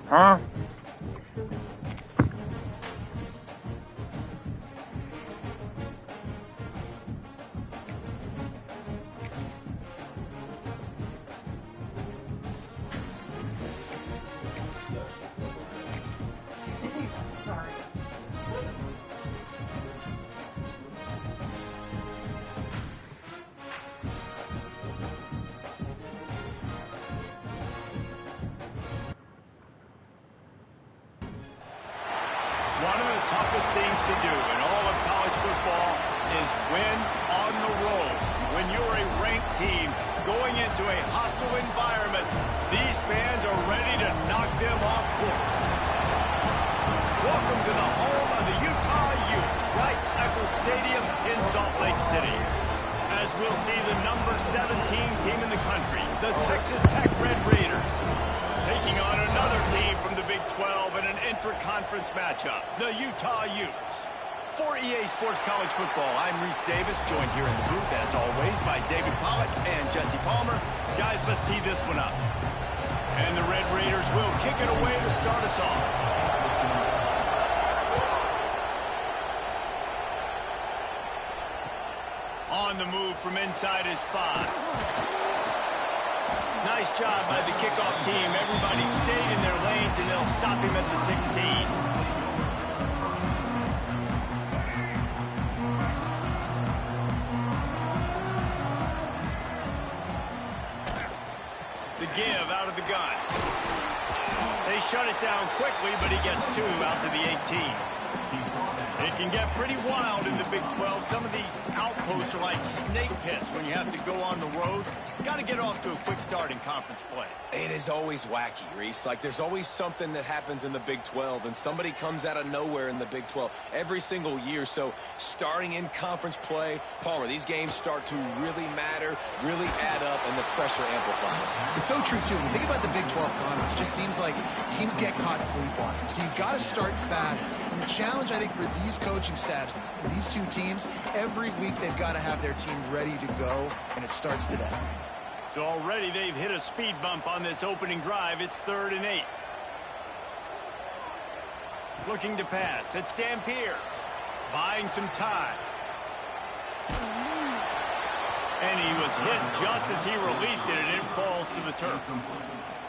Huh? One of the toughest things to do in all of college football is win on the road. When you're a ranked team going into a hostile environment, these fans are ready to knock them off course. Welcome to the home of the Utah Utes, Rice-Eccles Stadium in Salt Lake City. As we'll see the number 17 team in the country, the Texas Tech Red Raiders, taking on another team from the Big 12 in an intra-conference matchup, the Utah Utes. For EA Sports College Football, I'm Reese Davis, joined here in the booth, as always, by David Pollack and Jesse Palmer. Guys, let's tee this one up. And the Red Raiders will kick it away to start us off. On the move from inside his 5. Nice job by the kickoff team. Everybody stayed in their lanes, and they'll stop him at the 16. The give out of the gun. They shut it down quickly, but he gets 2 out to the 18. It can get pretty wild in the Big 12. Some of these outposts are like snake pits when you have to go on the road. Got to get off to a quick start in conference play. It is always wacky, Reese. Like, there's always something that happens in the Big 12, and somebody comes out of nowhere in the Big 12 every single year. So, starting in conference play, Palmer, these games start to really matter, really add up, and the pressure amplifies. It's so true, too. When you think about the Big 12 conference, it just seems like teams get caught sleepwalking. So, you've got to start fast. And the challenge, I think, for these coaching staffs, these two teams, every week they've got to have their team ready to go, and it starts today. So already they've hit a speed bump on this opening drive. It's 3rd and 8. Looking to pass. It's Dampier. Buying some time. And he was hit just as he released it, and it falls to the turf.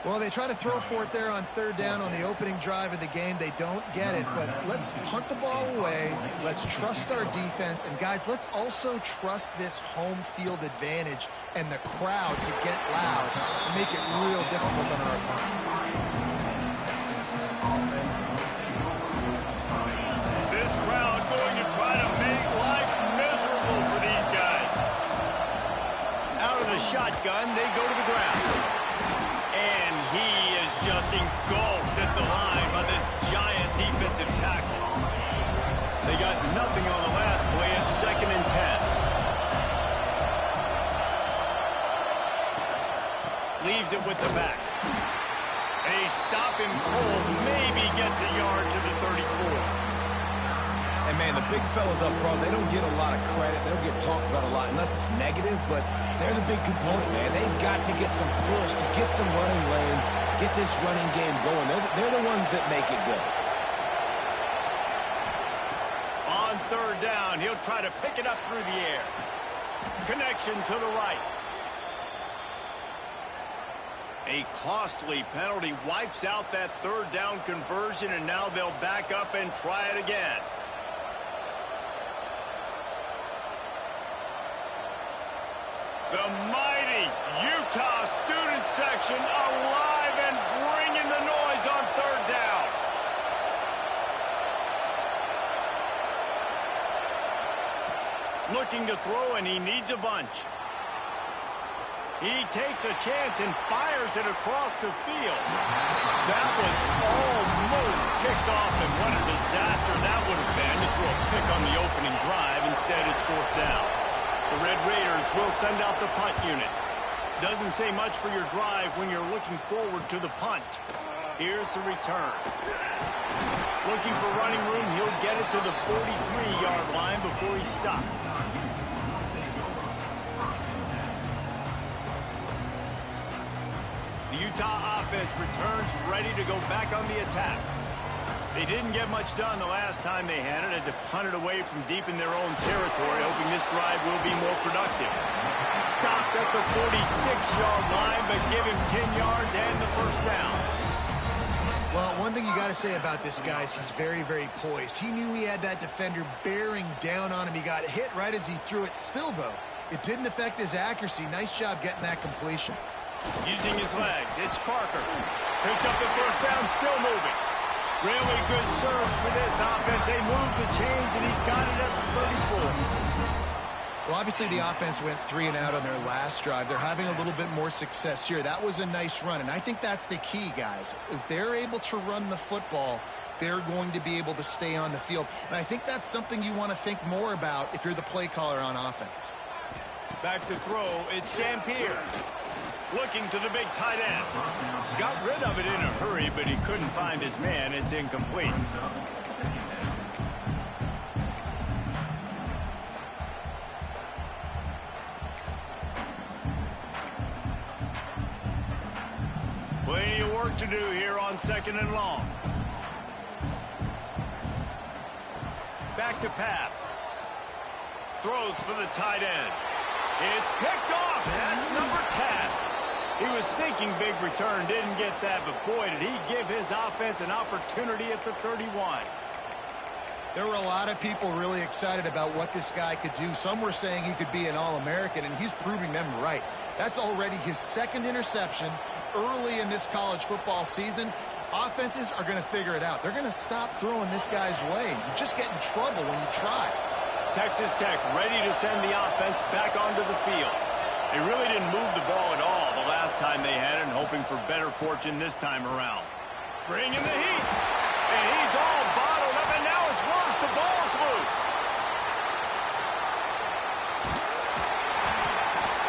Well, they try to throw for it there on 3rd down on the opening drive of the game. They don't get it, but let's hunt the ball away. Let's trust our defense. And, guys, let's also trust this home field advantage and the crowd to get loud and make it real difficult on our opponent. This crowd going to try to make life miserable for these guys. Out of the shotgun, they go to the ground. And he is just engulfed at the line by this giant defensive tackle. They got nothing on the last play. It's 2nd and 10. Leaves it with the back. A stop him cold, maybe gets a yard to the 34. And, man, the big fellas up front, they don't get a lot of credit. They don't get talked about a lot unless it's negative, but they're the big component, man. They've got to get some push, to get some running lanes, get this running game going. They're the ones that make it go. On 3rd down, he'll try to pick it up through the air. Connection to the right. A costly penalty wipes out that 3rd down conversion, and now they'll back up and try it again. The mighty Utah student section alive and bringing the noise on 3rd down. Looking to throw, and he needs a bunch. He takes a chance and fires it across the field. That was almost picked off, and what a disaster that would have been to throw a pick on the opening drive. Instead, it's 4th down. The Red Raiders will send out the punt unit. Doesn't say much for your drive when you're looking forward to the punt. Here's the return. Looking for running room, he'll get it to the 43-yard line before he stops. The Utah offense returns ready to go back on the attack. They didn't get much done the last time they had it. Had to punt it away from deep in their own territory, hoping this drive will be more productive. Stopped at the 46-yard line, but give him 10 yards and the first down. Well, one thing you got to say about this guy is he's very, very poised. He knew he had that defender bearing down on him. He got hit right as he threw it. Still, though, it didn't affect his accuracy. Nice job getting that completion. Using his legs, it's Parker. Picks up the first down, still moving. Really good surge for this offense. They move the chains, and he's got it at the 34. Well, obviously, the offense went 3 and out on their last drive. They're having a little bit more success here. That was a nice run, and I think that's the key, guys. If they're able to run the football, they're going to be able to stay on the field. And I think that's something you want to think more about if you're the play caller on offense. Back to throw, it's Dampier. Looking to the big tight end. Got rid of it in a hurry, but he couldn't find his man. It's incomplete. Plenty of work to do here on 2nd and long. Back to pass. Throws for the tight end. It's picked off. That's number 10. He was thinking big return, didn't get that, but boy, did he give his offense an opportunity at the 31. There were a lot of people really excited about what this guy could do. Some were saying he could be an All-American, and he's proving them right. That's already his 2nd interception early in this college football season. Offenses are going to figure it out. They're going to stop throwing this guy's way. You just get in trouble when you try. Texas Tech ready to send the offense back onto the field. They really didn't move the ball at all the last time they had it, and hoping for better fortune this time around. Bringing the heat. And he's all bottled up, and now it's worse. The ball's loose.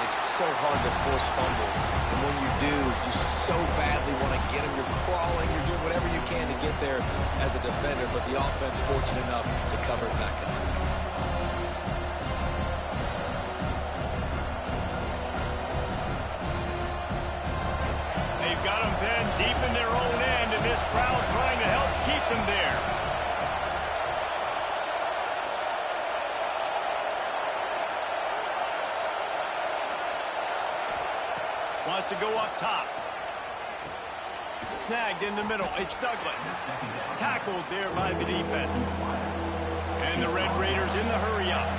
It's so hard to force fumbles. And when you do, you so badly want to get them. You're crawling. You're doing whatever you can to get there as a defender, but the offense fortunate enough to cover it back up. Got them pinned deep in their own end, and this crowd trying to help keep them there. Wants to go up top. Snagged in the middle. It's Douglas. Tackled there by the defense. And the Red Raiders in the hurry up.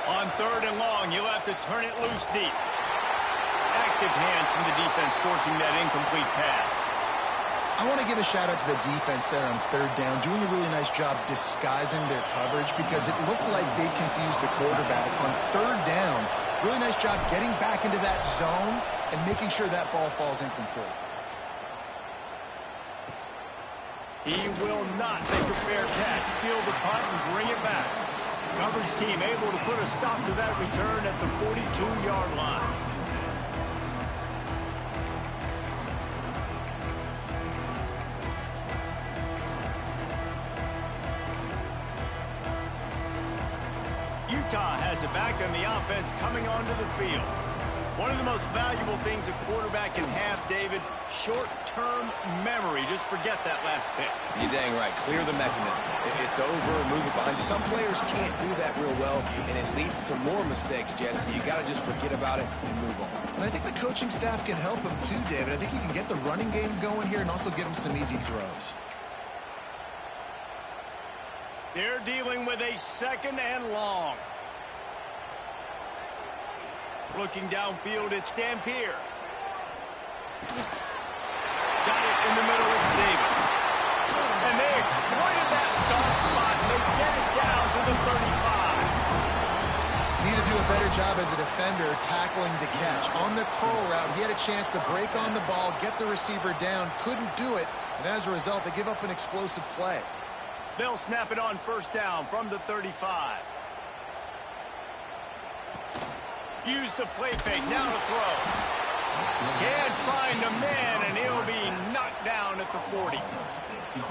On 3rd and long, you'll have to turn it loose deep. Active hands from the defense forcing that incomplete pass. I want to give a shout out to the defense there on 3rd down, doing a really nice job disguising their coverage because it looked like they confused the quarterback on 3rd down. Really nice job getting back into that zone and making sure that ball falls incomplete. He will not make a fair catch. Steal the punt and bring it back. Coverage team able to put a stop to that return at the 42-yard line. Utah has it back on the offense coming onto the field. One of the most valuable things a quarterback can have, David, short-term memory. Just forget that last pick. You're dang right. Clear the mechanism. It's over and move it behind you. Some players can't do that real well, and it leads to more mistakes, Jesse. You got to just forget about it and move on. And I think the coaching staff can help him too, David. I think you can get the running game going here and also give him some easy throws. They're dealing with a 2nd and long. Looking downfield, it's Dampier. Got it in the middle, it's Davis. And they exploited that soft spot, and they get it down to the 35. Need to do a better job as a defender tackling the catch. On the curl route, he had a chance to break on the ball, get the receiver down, couldn't do it, and as a result, they give up an explosive play. They'll snap it on 1st down from the 35. Use the play fake, now to throw. Can't find a man, and he'll be knocked down at the 40.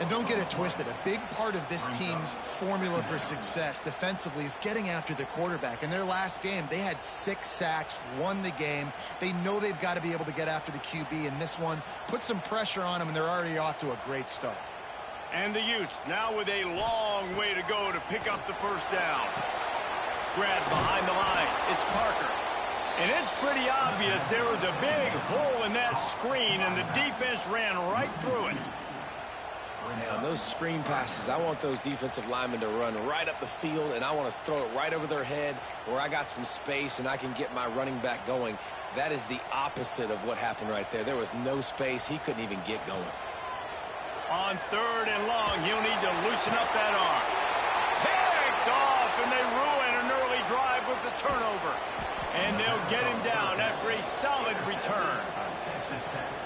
And don't get it twisted. A big part of this team's formula for success defensively is getting after the quarterback. In their last game, they had 6 sacks, won the game. They know they've got to be able to get after the QB, and this one put some pressure on them, and they're already off to a great start. And the Utes now with a long way to go to pick up the first down. Grab behind the line. It's Parker. And it's pretty obvious there was a big hole in that screen, and the defense ran right through it. Now, those screen passes, I want those defensive linemen to run right up the field, and I want to throw it right over their head where I got some space and I can get my running back going. That is the opposite of what happened right there. There was no space. He couldn't even get going. On 3rd and long, he'll need to loosen up that arm. Picked off, and they ruin an early drive with the turnover. And they'll get him down after a solid return.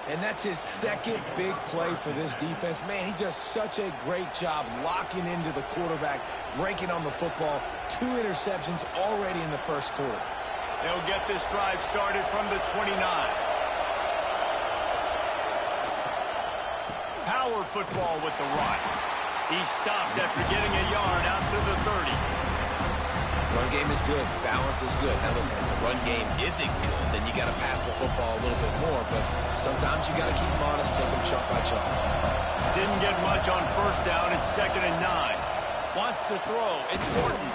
And that's his second big play for this defense. Man, he does such a great job locking into the quarterback, breaking on the football. 2 interceptions already in the first quarter. They'll get this drive started from the 29. Power football with the run. He stopped after getting a yard out to the 30. Run game is good. Balance is good. Now listen, if the run game isn't good, then you got to pass the football a little bit more. But sometimes you got to keep them honest, take them chunk by chunk. Didn't get much on first down. It's 2nd and 9. Wants to throw. It's Morton.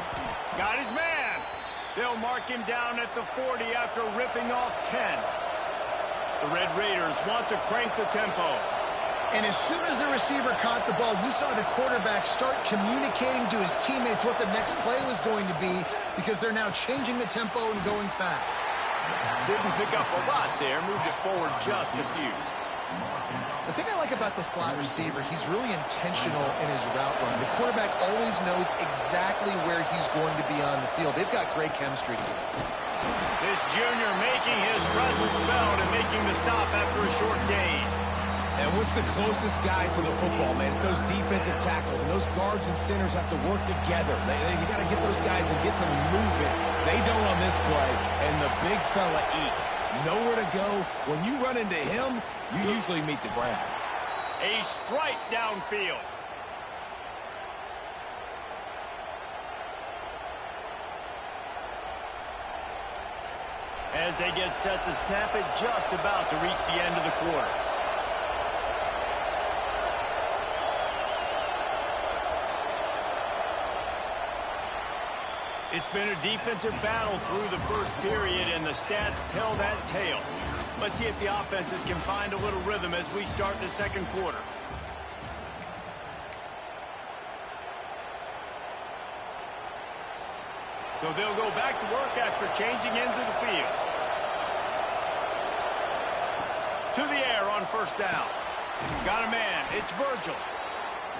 Got his man. They'll mark him down at the 40 after ripping off 10. The Red Raiders want to crank the tempo. And as soon as the receiver caught the ball, you saw the quarterback start communicating to his teammates what the next play was going to be, because they're now changing the tempo and going fast. Didn't pick up a lot there, moved it forward just a few. The thing I like about the slot receiver, he's really intentional in his route run. The quarterback always knows exactly where he's going to be on the field. They've got great chemistry together. This junior making his presence felt and making the stop after a short gain. And what's the closest guy to the football, man? It's those defensive tackles, and those guards and centers have to work together. You got to get those guys and get some movement. They don't on this play, and the big fella eats. Nowhere to go. When you run into him, you usually meet the ground. A strike downfield. As they get set to snap it, just about to reach the end of the quarter. It's been a defensive battle through the first period, and the stats tell that tale. Let's see if the offenses can find a little rhythm as we start the second quarter. So they'll go back to work after changing into the field. To the air on first down. Got a man. It's Virgil.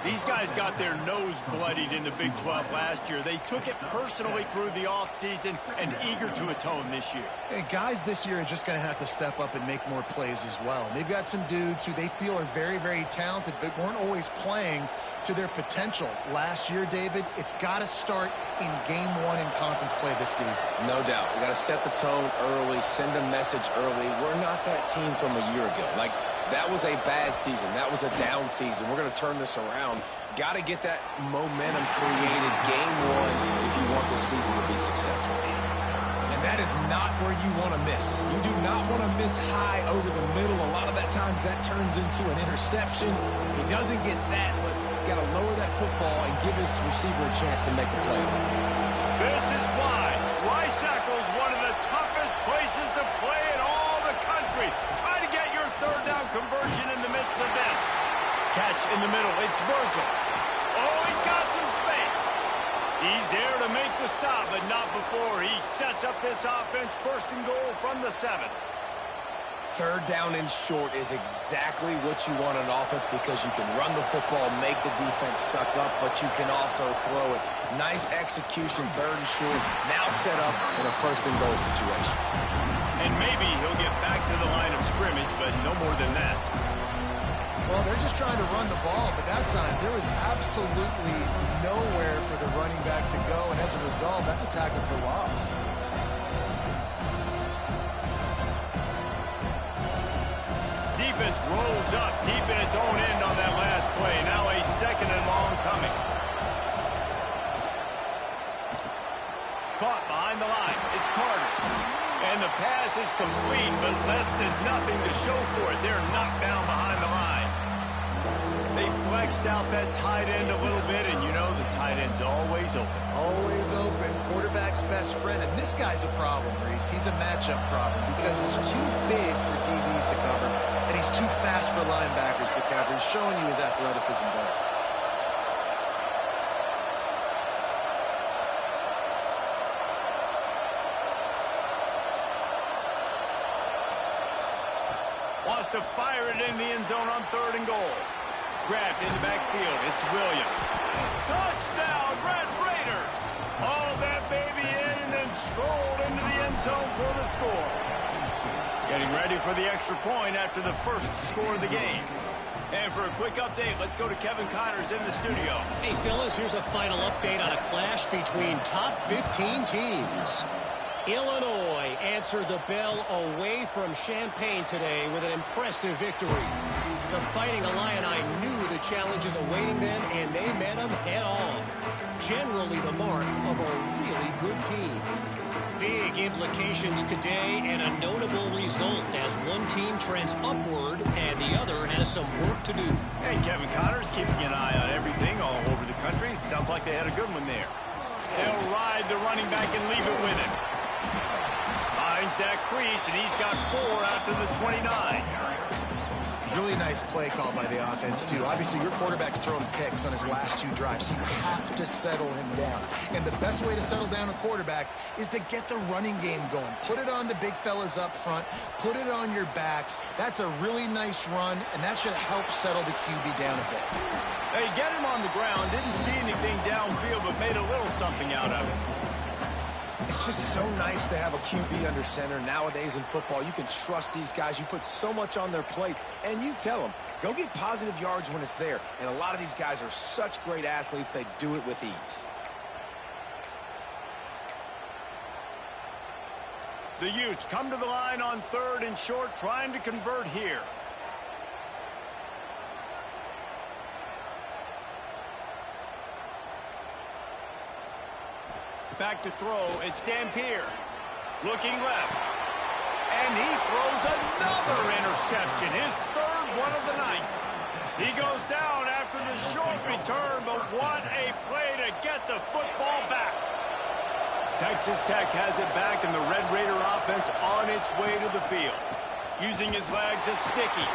These guys got their nose bloodied in the Big 12 last year. They took it personally through the offseason and eager to atone this year. And guys this year are just going to have to step up and make more plays as well. They've got some dudes who they feel are very, very talented, but weren't always playing to their potential. Last year, David, it's got to start in game 1 in conference play this season. No doubt. We got to set the tone early, send a message early. We're not that team from a year ago. Like, that was a bad season. That was a down season. We're going to turn this around. Got to get that momentum created game 1 if you want this season to be successful. And that is not where you want to miss. You do not want to miss high over the middle. A lot of that times that turns into an interception. He doesn't get that, but he's got to lower that football and give his receiver a chance to make a play. This is why Lysaco is one of the toughest places to play in all the country. Try to get your third down conversion in the midst of this. Catch in the middle. It's Virgil. Oh, he's got some space. He's there to make the stop, but not before he sets up this offense. First and goal from the 7. Third down and short is exactly what you want on offense, because you can run the football, make the defense suck up, but you can also throw it. Nice execution, third and short, now set up in a first and goal situation. And maybe he'll get back to the line of scrimmage, but no more than that. Well, they're just trying to run the ball, but that time there was absolutely nowhere for the running back to go, and as a result, that's a tackle for loss. defense rolls up, keeping its own end on that last play. Now a second and long coming. Caught behind the line. It's Carter. And the pass is complete, but less than nothing to show for it. They're knocked down behind the line. They flexed out that tight end a little bit, and you know the tight end's always open. Always open. Quarterback's best friend. And this guy's a problem, Reese. He's a matchup problem because he's too big for DBs to cover, and he's too fast for linebackers to cover. He's showing you his athleticism better. Wants to fire it in the end zone on 3rd and goal. Grabbed in the backfield. It's Williams. Touchdown, Red Raiders! All that baby in and then strolled into the end zone for the score. Getting ready for the extra point after the first score of the game. And for a quick update, let's go to Kevin Connors in the studio. Hey, fellas, here's a final update on a clash between top 15 teams. Illinois answered the bell away from Champaign today with an impressive victory. The Fighting Illini knew the challenges awaiting them, and they met them head-on. Generally the mark of a really good team. Big implications today and a notable result as one team trends upward and the other has some work to do. And Kevin Connors keeping an eye on everything all over the country. Sounds like they had a good one there. They'll ride the running back and leave it with him. Finds that crease, and he's got 4 out to the 29. Really nice play call by the offense, too. Obviously, your quarterback's throwing picks on his last 2 drives, so you have to settle him down. And the best way to settle down a quarterback is to get the running game going. Put it on the big fellas up front. Put it on your backs. That's a really nice run, and that should help settle the QB down a bit. They get him on the ground. Didn't see anything downfield, but made a little something out of it. It's just so nice to have a QB under center. Nowadays in football, you can trust these guys. You put so much on their plate, and you tell them, go get positive yards when it's there. And a lot of these guys are such great athletes, they do it with ease. The Utes come to the line on 3rd and short, trying to convert here. Back to throw, it's Dampier. Looking left. And he throws another interception, his 3rd one of the night. He goes down after the short return, but what a play to get the football back. Texas Tech has it back, and the Red Raider offense on its way to the field. Using his legs, it's Sticky.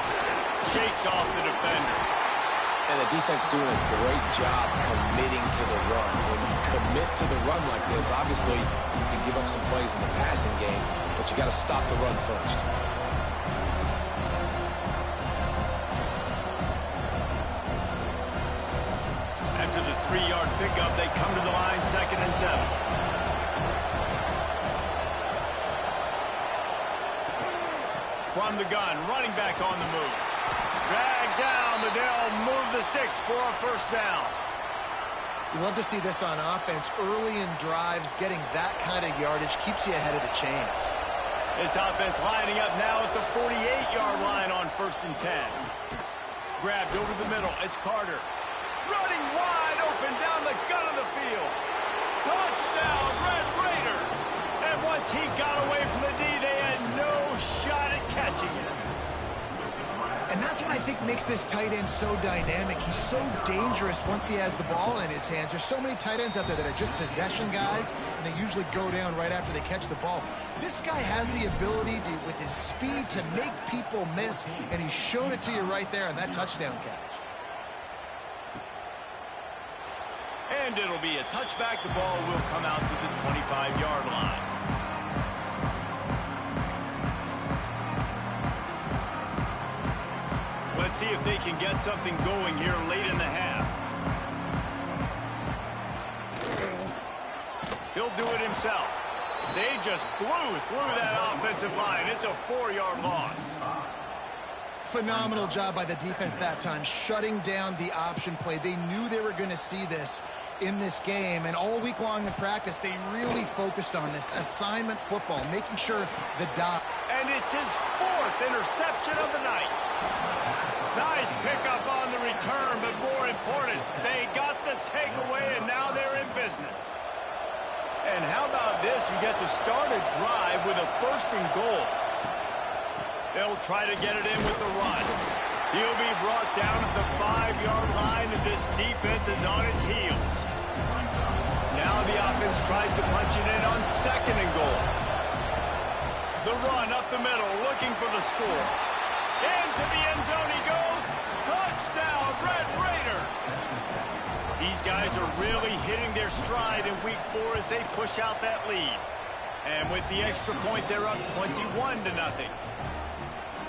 Shakes off the defender. And the defense doing a great job committing to the run. When you commit to the run like this, obviously you can give up some plays in the passing game, but you got to stop the run first. After the 3-yard pickup, they come to the line 2nd and 7. From the gun, running back on the move. Dragged down, but they'll move the sticks for a 1st down. You love to see this on offense. Early in drives, getting that kind of yardage keeps you ahead of the chains. This offense lining up now at the 48-yard line on 1st and 10. Grabbed over the middle. It's Carter. Running wide open down the gut of the field. Touchdown, Red Raiders. And once he got away from the D, they had no shot at catching it. And that's what I think makes this tight end so dynamic. He's so dangerous once he has the ball in his hands. There's so many tight ends out there that are just possession guys, and they usually go down right after they catch the ball. This guy has the ability to, with his speed, to make people miss, and he showed it to you right there on that touchdown catch. And it'll be a touchback. The ball will come out to the 25-yard line. Let's see if they can get something going here late in the half. He'll do it himself. They just blew through that offensive line. It's a 4-yard loss. Phenomenal job by the defense that time, shutting down the option play. They knew they were going to see this in this game, and all week long in practice, they really focused on this assignment football, making sure the dot. And It's his 4th interception of the night. Nice pickup on the return, but more important, they got the takeaway, and now they're in business. And how about this? You get to start a drive with a 1st and goal. They'll try to get it in with the run. He'll be brought down at the 5-yard line, and this defense is on its heels. Now the offense tries to punch it in on 2nd and goal. The run up the middle, looking for the score. Into the end zone he goes. Touchdown, Red Raiders! These guys are really hitting their stride in week 4 as they push out that lead. And with the extra point, they're up 21-0.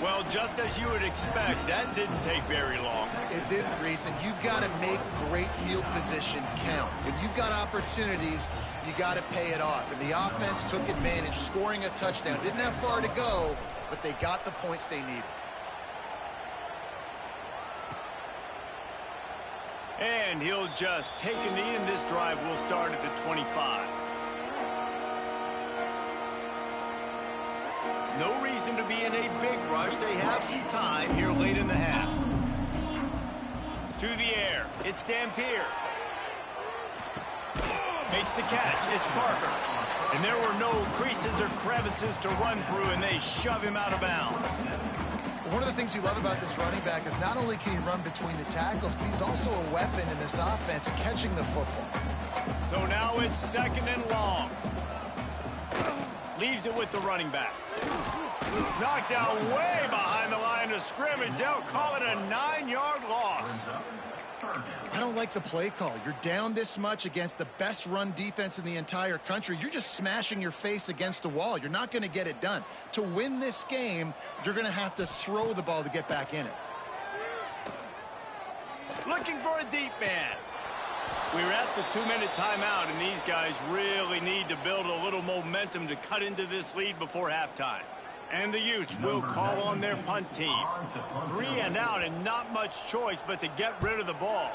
Well, just as you would expect, that didn't take very long. It didn't, Reese, and you've got to make great field position count. When you've got opportunities, you got to pay it off. And the offense took advantage, scoring a touchdown. Didn't have far to go, but they got the points they needed. And he'll just take a knee, and this drive will start at the 25. No reason to be in a big rush. They have some time here late in the half. To the air. It's Dampier. Makes the catch. It's Parker. And there were no creases or crevices to run through, and they shove him out of bounds. One of the things you love about this running back is not only can he run between the tackles, but he's also a weapon in this offense catching the football. So now it's 2nd and long. Leaves it with the running back. Knocked out way behind the line of scrimmage. They'll call it a 9-yard loss. I don't like the play call. You're down this much against the best run defense in the entire country. You're just smashing your face against the wall. You're not going to get it done. To win this game, you're going to have to throw the ball to get back in it. Looking for a deep man. We're at the 2-minute timeout, and these guys really need to build a little momentum to cut into this lead before halftime. And the Utes will call on their punt team. 3 and out, and not much choice but to get rid of the ball.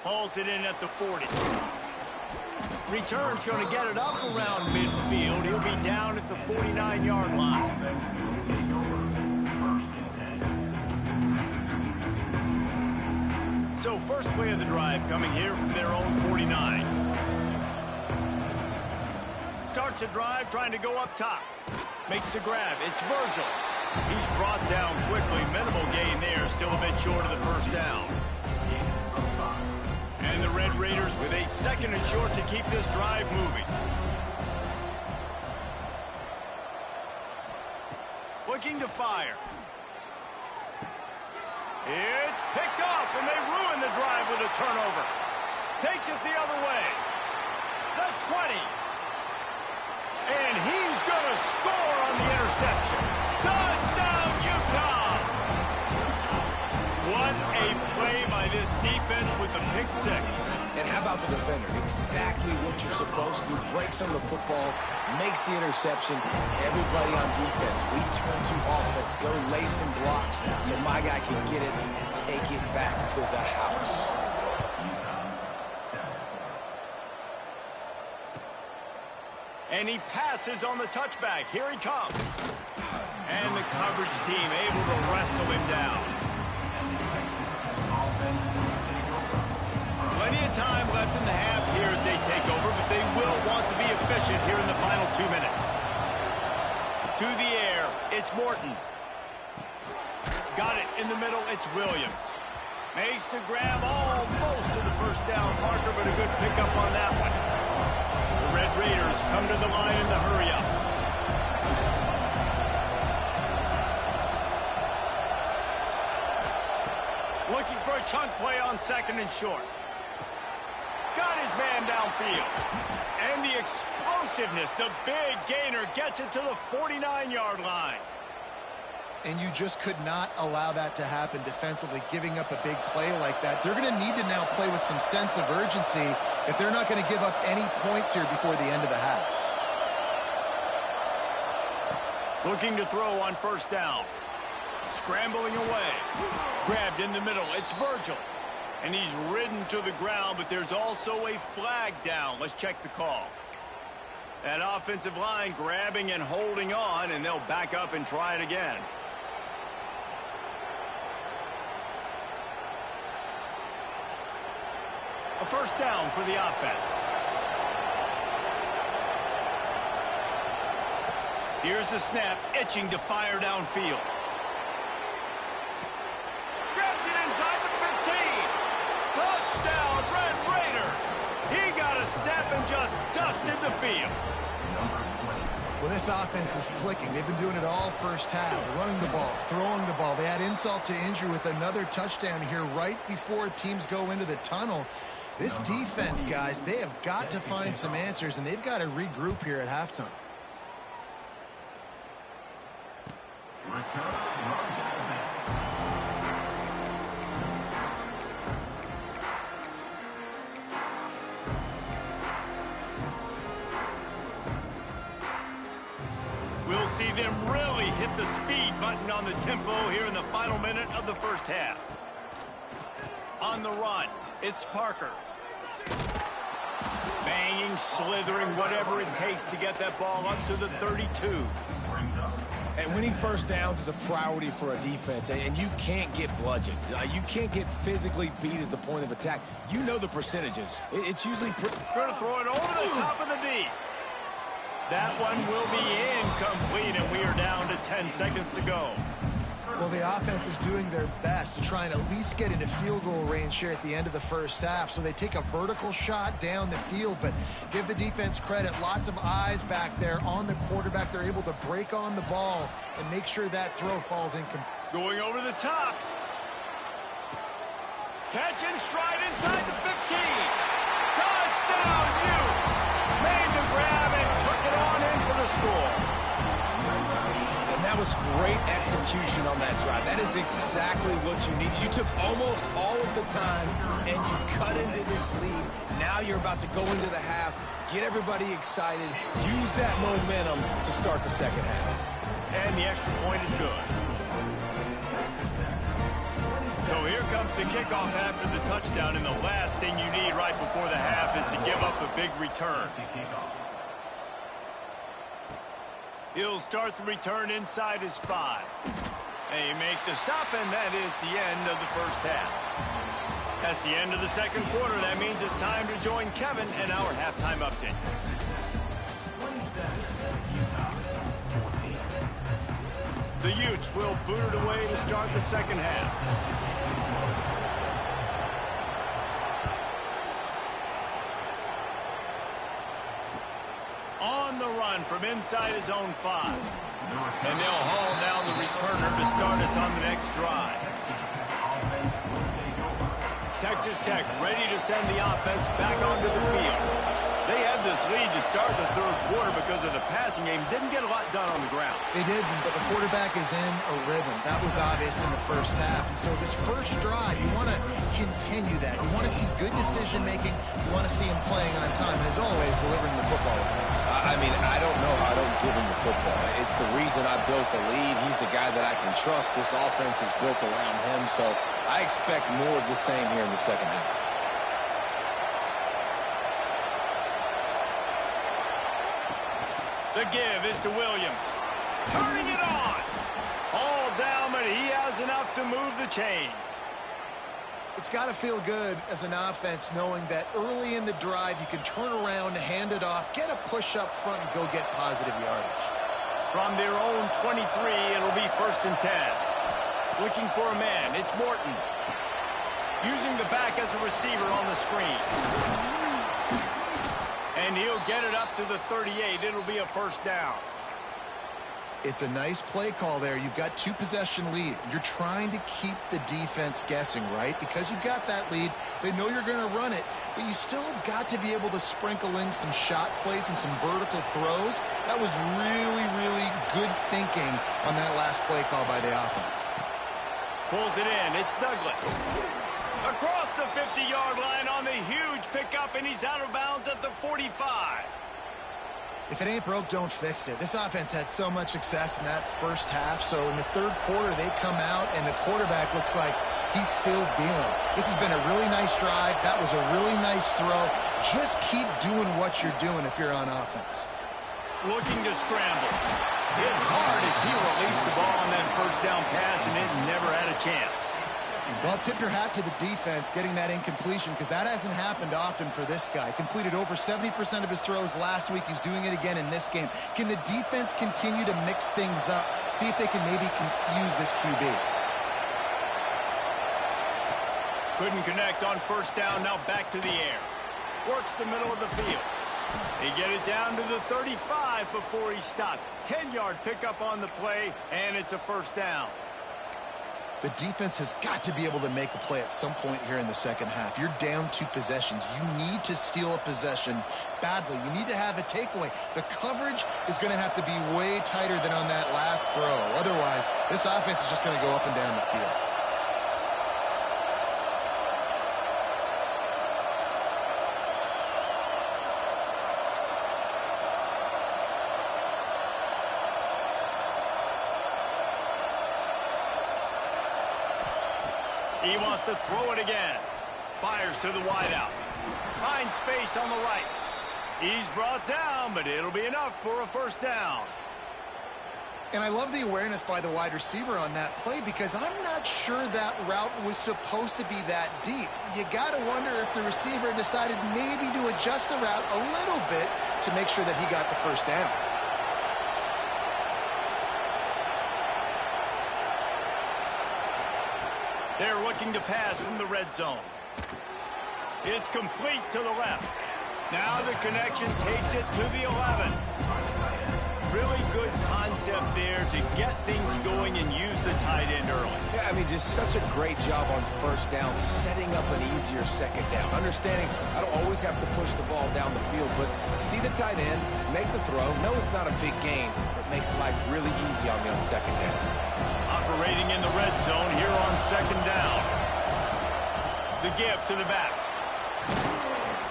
Hauls it in at the 40. Return's going to get it up around midfield. He'll be down at the 49-yard line. So first play of the drive coming here from their own 49. Starts the drive trying to go up top. Makes the grab. It's Virgil. He's brought down quickly. Minimal gain there. Still a bit short of the 1st down. And the Red Raiders with a 2nd and short to keep this drive moving. Looking to fire. It's picked off, and they ruin the drive with a turnover. Takes it the other way. The 20. And he's going to score on the interception. Touchdown, Utah! What a play by this defense with the pick 6. And how about the defender? Exactly what you're supposed to. Breaks on the football, makes the interception. Everybody on defense, we turn to offense. Go lay some blocks so my guy can get it and take it back to the house. And he passes on the touchback. Here he comes. And the coverage team able to wrestle him down. Plenty of time left in the half here as they take over, but they will want to be efficient here in the final 2 minutes. To the air, it's Morton. Got it in the middle, it's Williams. Makes the grab almost to the 1st down marker, but a good pickup on that one. The Red Raiders come to the line in the hurry-up. Looking for a chunk play on 2nd and short. Got his man downfield. And the explosiveness, the big gainer gets it to the 49-yard line. And you just could not allow that to happen defensively, giving up a big play like that. They're going to need to now play with some sense of urgency if they're not going to give up any points here before the end of the half. Looking to throw on 1st down. Scrambling away. Grabbed in the middle. It's Virgil. And he's ridden to the ground, but there's also a flag down. Let's check the call. That offensive line grabbing and holding on, and they'll back up and try it again. A first down for the offense. Here's the snap, itching to fire downfield. Grabs it inside the 15. Touchdown, Red Raiders. He got a step and just dusted the field. Well, this offense is clicking. They've been doing it all first half, running the ball, throwing the ball. They add insult to injury with another touchdown here right before teams go into the tunnel. This defense, guys, they have got to find some answers, and they've got to regroup here at halftime. We'll see them really hit the speed button on the tempo here in the final minute of the first half. On the run, it's Parker. Banging, slithering, whatever it takes to get that ball up to the 32. And winning first downs is a priority for a defense, and you can't get bludgeoned. You can't get physically beat at the point of attack. You know the percentages. It's usually... Going to throw it over the top of the D. That one will be incomplete, and we are down to 10 seconds to go. Well, the offense is doing their best to try and at least get into field goal range here at the end of the first half. So they take a vertical shot down the field, but give the defense credit. Lots of eyes back there on the quarterback. They're able to break on the ball and make sure that throw falls incomplete. Going over the top. Catch and stride inside the 15. Touchdown, Utes. Made the grab and took it on in for the score. That was great execution on that drive. That is exactly what you need. You took almost all of the time, and you cut into this lead. Now you're about to go into the half, get everybody excited, use that momentum to start the second half. And the extra point is good. So here comes the kickoff after the touchdown, and the last thing you need right before the half is to give up a big return. He'll start the return inside his 5. They make the stop, and that is the end of the first half. That's the end of the second quarter. That means it's time to join Kevin and our halftime update. The Utes will boot it away to start the second half. On the run from inside his own 5. And they'll haul down the returner to start us on the next drive. Texas Tech ready to send the offense back onto the field. They had this lead to start the third quarter because of the passing game. Didn't get a lot done on the ground. They didn't, but the quarterback is in a rhythm. That was obvious in the first half. And so this first drive, you want to continue that. You want to see good decision-making. You want to see him playing on time. And as always, delivering the football. I mean, I don't know how I don't give him the football. It's the reason I built the lead. He's the guy that I can trust. This offense is built around him, so I expect more of the same here in the second half. The give is to Williams. Turning it on. All down, but he has enough to move the chains. It's got to feel good as an offense knowing that early in the drive you can turn around, hand it off, get a push up front, and go get positive yardage. From their own 23, it'll be 1st and 10. Looking for a man, it's Morton. Using the back as a receiver on the screen. And he'll get it up to the 38. It'll be a first down. It's a nice play call there. You've got 2-possession lead. You're trying to keep the defense guessing, right? Because you've got that lead. They know you're going to run it, but you still have got to be able to sprinkle in some shot plays and some vertical throws. That was really, really good thinking on that last play call by the offense. Pulls it in. It's Douglas. Across the 50-yard line on the huge pickup, and he's out of bounds at the 45. If it ain't broke, don't fix it. This offense had so much success in that first half, so in the third quarter, they come out, and the quarterback looks like he's still dealing. This has been a really nice drive. That was a really nice throw. Just keep doing what you're doing if you're on offense. looking to scramble. Hit hard as he released the ball on that first down pass, and it never had a chance. Well, tip your hat to the defense getting that incompletion, because that hasn't happened often for this guy. Completed over 70% of his throws last week. He's doing it again in this game. Can the defense continue to mix things up? See if they can maybe confuse this QB. Couldn't connect on first down. Now back to the air. Works the middle of the field. They get it down to the 35 before he stopped. 10-yard pickup on the play, and it's a first down. The defense has got to be able to make a play at some point here in the second half. You're down 2 possessions. You need to steal a possession badly. You need to have a takeaway. The coverage is going to have to be way tighter than on that last throw. Otherwise, this offense is just going to go up and down the field. He wants to throw it again. Fires to the wideout. Finds space on the right. He's brought down, but it'll be enough for a first down. And I love the awareness by the wide receiver on that play, because I'm not sure that route was supposed to be that deep. You got to wonder if the receiver decided maybe to adjust the route a little bit to make sure that he got the first down. They're looking to pass from the red zone. It's complete to the left. Now the connection takes it to the 11. Really good concept there to get things going and use the tight end early. Yeah, I mean, just such a great job on first down, setting up an easier second down. Understanding I don't always have to push the ball down the field, but see the tight end, make the throw. No, it's not a big gain, but it makes life really easy on me on second down. Operating in the red zone here on second down. The give to the back.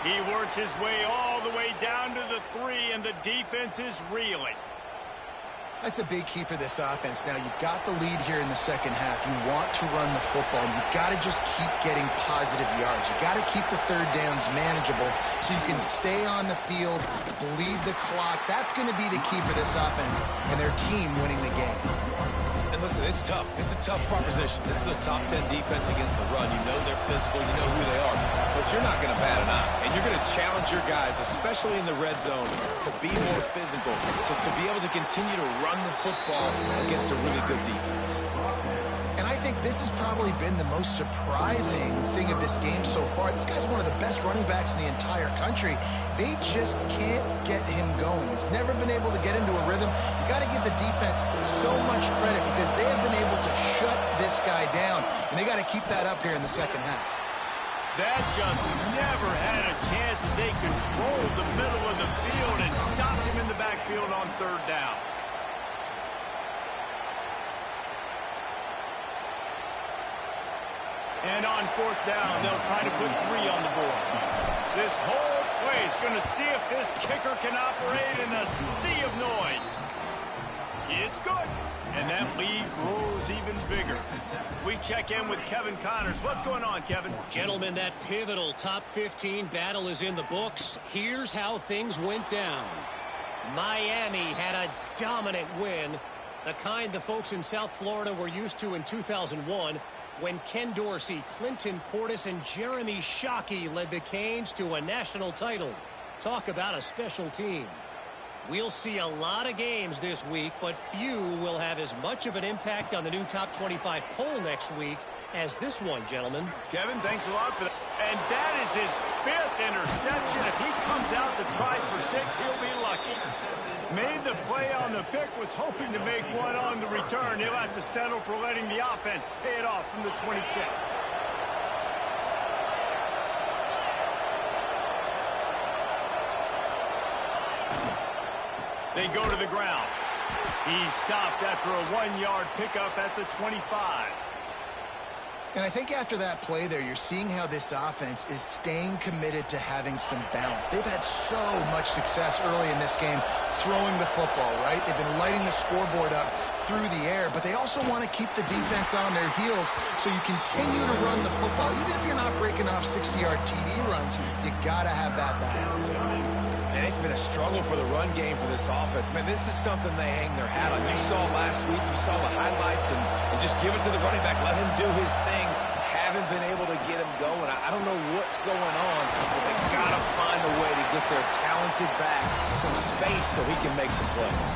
He works his way all the way down to the 3, and the defense is reeling. That's a big key for this offense. Now, you've got the lead here in the second half. You want to run the football. You've got to just keep getting positive yards. You've got to keep the third downs manageable so you can stay on the field, bleed the clock. That's going to be the key for this offense and their team winning the game. And listen, it's tough. It's a tough proposition. This is a top 10 defense against the run. You know they're physical. You know who they are. But you're not going to bat an eye. And you're going to challenge your guys, especially in the red zone, to be more physical, to be able to continue to run the football against a really good defense. And I think this has probably been the most surprising thing of this game so far. This guy's one of the best running backs in the entire country. They just can't get him going. He's never been able to get into a rhythm. You got to give the defense so much credit, because they have been able to shut this guy down, and they got to keep that up here in the second half. That just never had a chance as they controlled the middle of the field and stopped him in the backfield on third down. And on fourth down, they'll try to put 3 on the board. This whole play is going to see if this kicker can operate in the sea of noise. It's good. And that lead grows even bigger. We check in with Kevin Connors. What's going on, Kevin? Gentlemen, that pivotal top 15 battle is in the books. Here's how things went down. Miami had a dominant win, the kind the folks in South Florida were used to in 2001, when Ken Dorsey, Clinton Portis, and Jeremy Shockey led the Canes to a national title. Talk about a special team. We'll see a lot of games this week, but few will have as much of an impact on the new top 25 poll next week as this one, gentlemen. Kevin, thanks a lot for that. And that is his 5th interception. If he comes out to try for 6, he'll be lucky. Made the play on the pick, was hoping to make one on the return. He'll have to settle for letting the offense pay it off from the 26. They go to the ground. He's stopped after a 1-yard pickup at the 25. And I think after that play there, you're seeing how this offense is staying committed to having some balance. They've had so much success early in this game throwing the football, right? They've been lighting the scoreboard up through the air, but they also want to keep the defense on their heels, so you continue to run the football. Even if you're not breaking off 60-yard TD runs, you got to have that balance. And it's been a struggle for the run game for this offense. Man, this is something they hang their hat on. You saw last week, you saw the highlights, and just give it to the running back. Let him do his thing. Haven't been able to get him going. I don't know what's going on, but they got to find a way to get their talented back some space so he can make some plays.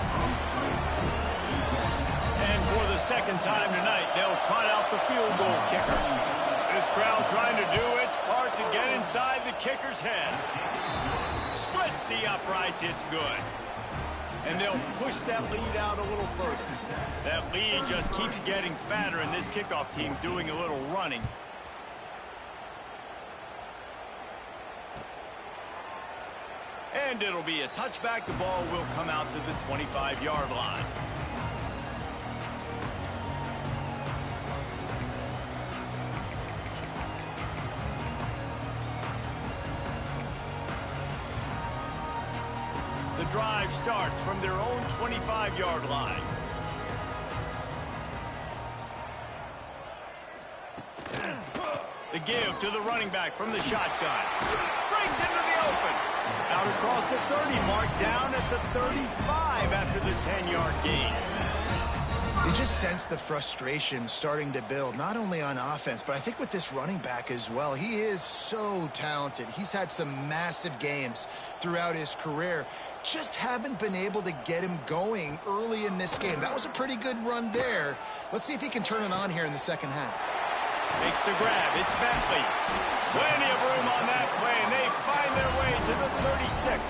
And for the second time tonight, they'll trot out the field goal kicker. This crowd trying to do its part to get inside the kicker's head. Splits the uprights, it's good. And they'll push that lead out a little further. That lead just keeps getting fatter, and this kickoff team doing a little running. And it'll be a touchback. The ball will come out to the 25-yard line. The drive starts from their own 25-yard line. The give to the running back from the shotgun. Brings into the open. Out across the 30 mark, down at the 35 after the 10-yard gain. You just sense the frustration starting to build, not only on offense, but I think with this running back as well. He is so talented. He's had some massive games throughout his career. Just haven't been able to get him going early in this game. That was a pretty good run there. Let's see if he can turn it on here in the second half. Makes the grab. It's Bentley. Plenty of room on that play, and they find their way to the 36.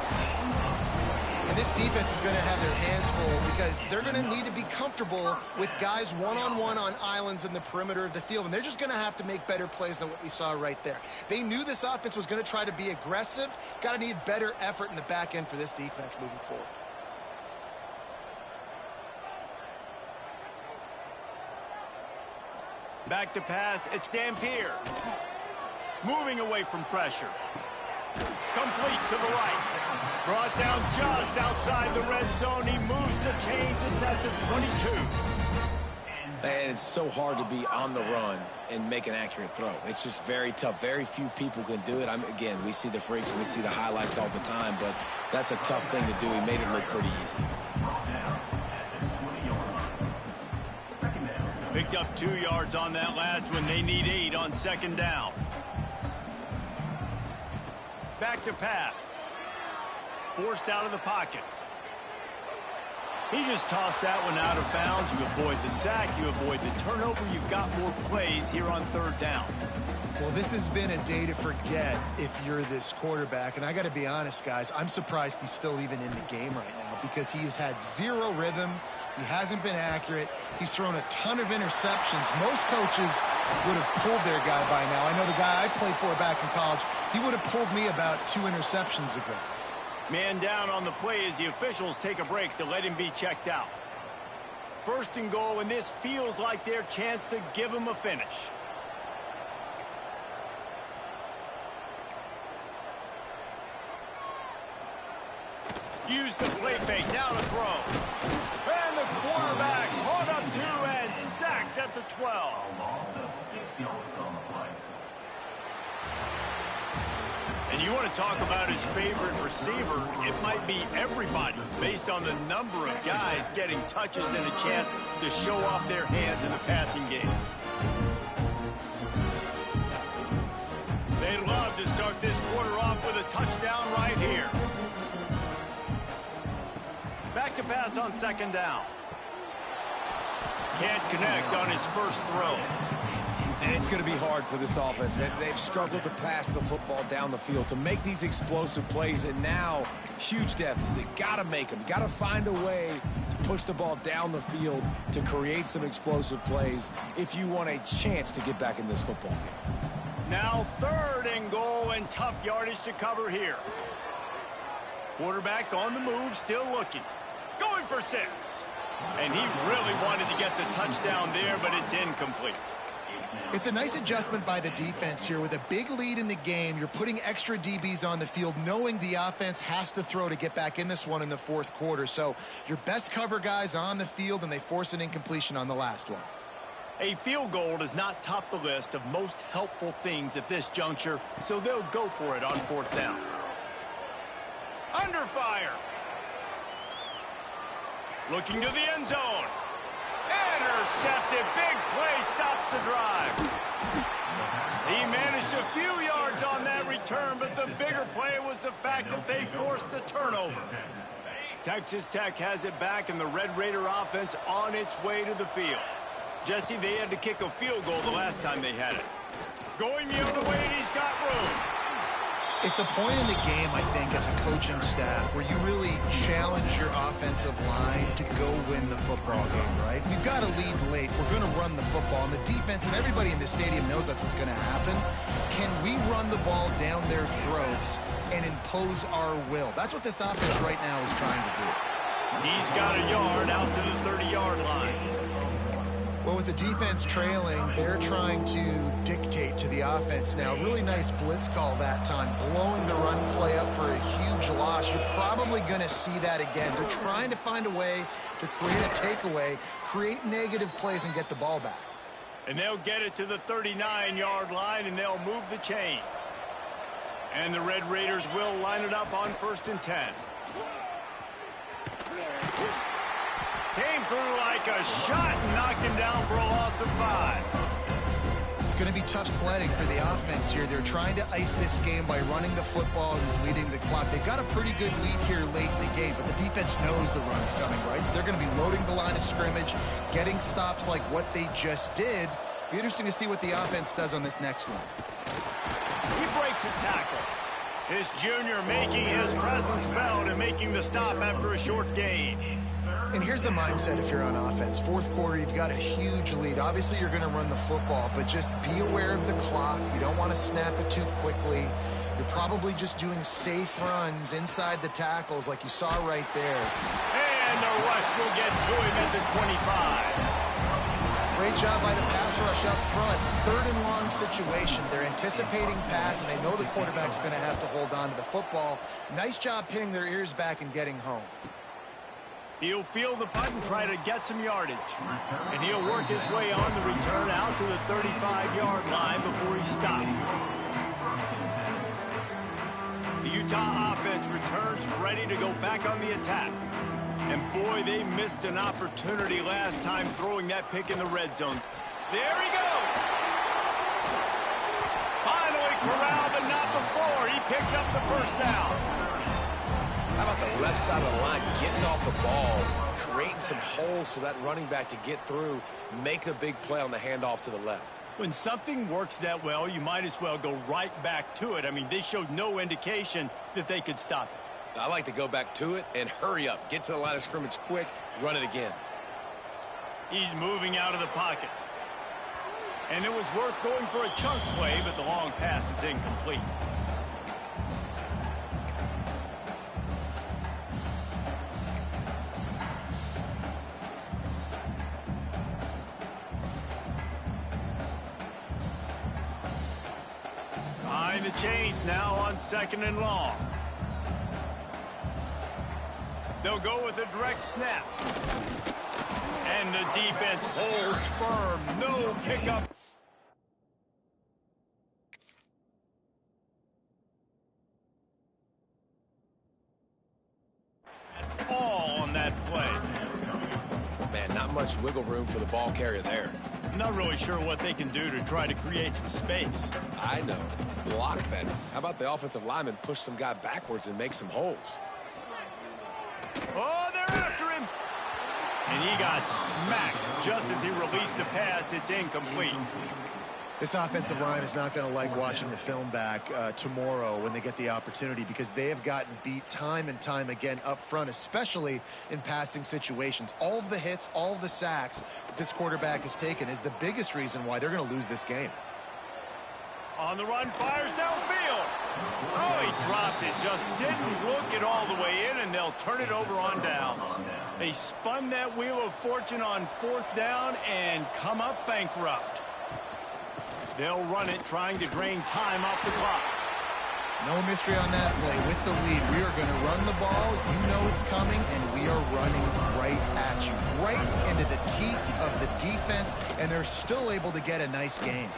And this defense is going to have their hands full because they're going to need to be comfortable with guys one-on-one on islands in the perimeter of the field, and they're just going to have to make better plays than what we saw right there. They knew this offense was going to try to be aggressive. Got to need better effort in the back end for this defense moving forward. Back to pass, it's Dampier. Moving away from pressure. Complete to the right. Brought down just outside the red zone. He moves the chains. It's at the 22. And it's so hard to be on the run and make an accurate throw. It's just very tough. Very few people can do it. Again, we see the freaks and we see the highlights all the time, but that's a tough thing to do. He made it look pretty easy. Picked up 2 yards on that last one. They need 8 on second down. Back to pass. Forced out of the pocket. He just tossed that one out of bounds. You avoid the sack. You avoid the turnover. You've got more plays here on third down. Well, this has been a day to forget if you're this quarterback. And I got to be honest, guys, I'm surprised he's still even in the game right now because he's had zero rhythm. He hasn't been accurate. He's thrown a ton of interceptions. Most coaches would have pulled their guy by now. I know the guy I played for back in college, he would have pulled me about 2 interceptions ago. Man down on the play as the officials take a break to let him be checked out. First and goal, and this feels like their chance to give him a finish. Use the play fake, now to throw. And the quarterback caught up 2 and sacked at the 12. And you want to talk about his favorite receiver, it might be everybody based on the number of guys getting touches and a chance to show off their hands in the passing game. They'd love to start this quarter off with a touchdown right here. Back to pass on second down. Can't connect on his first throw. And it's going to be hard for this offense, man. They've struggled to pass the football down the field, to make these explosive plays, and now, huge deficit. Got to make them. Got to find a way to push the ball down the field to create some explosive plays if you want a chance to get back in this football game. Now third and goal, and tough yardage to cover here. Quarterback on the move, still looking. Going for 6. And he really wanted to get the touchdown there, but it's incomplete. It's a nice adjustment by the defense here. With a big lead in the game, you're putting extra DBs on the field, knowing the offense has to throw to get back in this one in the fourth quarter. So your best cover guys on the field, and they force an incompletion on the last one. A field goal does not top the list of most helpful things at this juncture, so they'll go for it on fourth down. Under fire. Looking to the end zone. Intercepted. Big play stops the drive. He managed a few yards on that return, but the bigger play was the fact that they forced the turnover. Texas Tech has it back, and the Red Raider offense on its way to the field. Jesse, they had to kick a field goal the last time they had it. Going the other way, and he's got room. It's a point in the game, I think, as a coaching staff, where you really challenge your offensive line to go win the football game, right? We've got to lead late. We're going to run the football. And the defense and everybody in the stadium knows that's what's going to happen. Can we run the ball down their throats and impose our will? That's what this offense right now is trying to do. He's got a yard out to the 30-yard line. Well, with the defense trailing, they're trying to dictate to the offense now. Really nice blitz call that time, blowing the run play up for a huge loss. You're probably going to see that again. They're trying to find a way to create a takeaway, create negative plays, and get the ball back. And they'll get it to the 39-yard line, and they'll move the chains. And the Red Raiders will line it up on 1st and 10. Came through like a shot and knocked him down for a loss of 5. It's going to be tough sledding for the offense here. They're trying to ice this game by running the football and leading the clock. They've got a pretty good lead here late in the game, but the defense knows the run's coming, right? So they're going to be loading the line of scrimmage, getting stops like what they just did. Be interesting to see what the offense does on this next one. He breaks a tackle. This junior making his presence felt and making the stop after a short gain. And here's the mindset if you're on offense. Fourth quarter, you've got a huge lead. Obviously, you're going to run the football, but just be aware of the clock. You don't want to snap it too quickly. You're probably just doing safe runs inside the tackles like you saw right there. And the rush will get to him at the 25. Great job by the pass rush up front. 3rd and long situation. They're anticipating pass, and they know the quarterback's going to have to hold on to the football. Nice job pinning their ears back and getting home. He'll field the punt and try to get some yardage. And he'll work his way on the return out to the 35-yard line before he stops. The Utah offense returns ready to go back on the attack. And boy, they missed an opportunity last time throwing that pick in the red zone. There he goes! Finally corralled, but not before. He picks up the first down. How about the left side of the line, getting off the ball, creating some holes for that running back to get through, make the big play on the handoff to the left. When something works that well, you might as well go right back to it. I mean, they showed no indication that they could stop it. I like to go back to it and hurry up. Get to the line of scrimmage quick, run it again. He's moving out of the pocket. And it was worth going for a chunk play, but the long pass is incomplete. Behind the chains now on 2nd and long. They'll go with a direct snap. And the defense holds firm. No pickup. All on that play. Man, not much wiggle room for the ball carrier there. I'm not really sure what they can do to try to create some space. I know. Block better. How about the offensive lineman push some guy backwards and make some holes? Oh, they're after him. And he got smacked just as he released the pass. It's incomplete. This offensive line is not going to like watching the film back tomorrow when they get the opportunity, because they have gotten beat time and time again up front, especially in passing situations. All of the hits, all of the sacks that this quarterback has taken is the biggest reason why they're going to lose this game. On the run, fires downfield. Oh, he dropped it. Just didn't look it all the way in, and they'll turn it over on downs. They spun that wheel of fortune on 4th down and come up bankrupt. They'll run it, trying to drain time off the clock. No mystery on that play. With the lead, we are going to run the ball. You know it's coming, and we are running right at you, right into the teeth of the defense, and they're still able to get a nice game.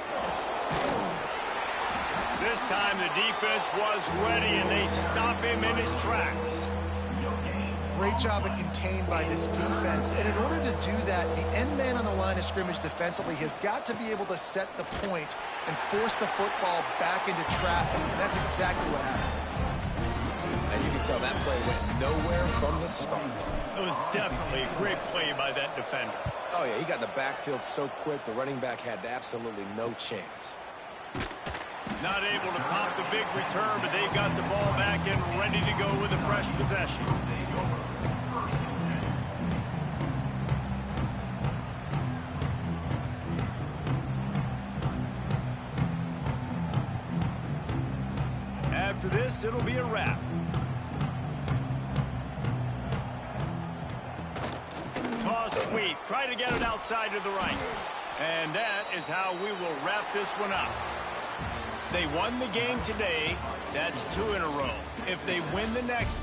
This time the defense was ready, and they stop him in his tracks. Great job at contained by this defense, and in order to do that, the end man on the line of scrimmage defensively has got to be able to set the point and force the football back into traffic, and that's exactly what happened. And you can tell that play went nowhere from the start. It was definitely a great play by that defender. Oh, yeah, he got in the backfield so quick, the running back had absolutely no chance. Not able to pop the big return, but they got the ball back and ready to go with a fresh possession. After this, it'll be a wrap. Toss sweep. Try to get it outside to the right. And that is how we will wrap this one up. They won the game today. That's 2 in a row. If they win the next,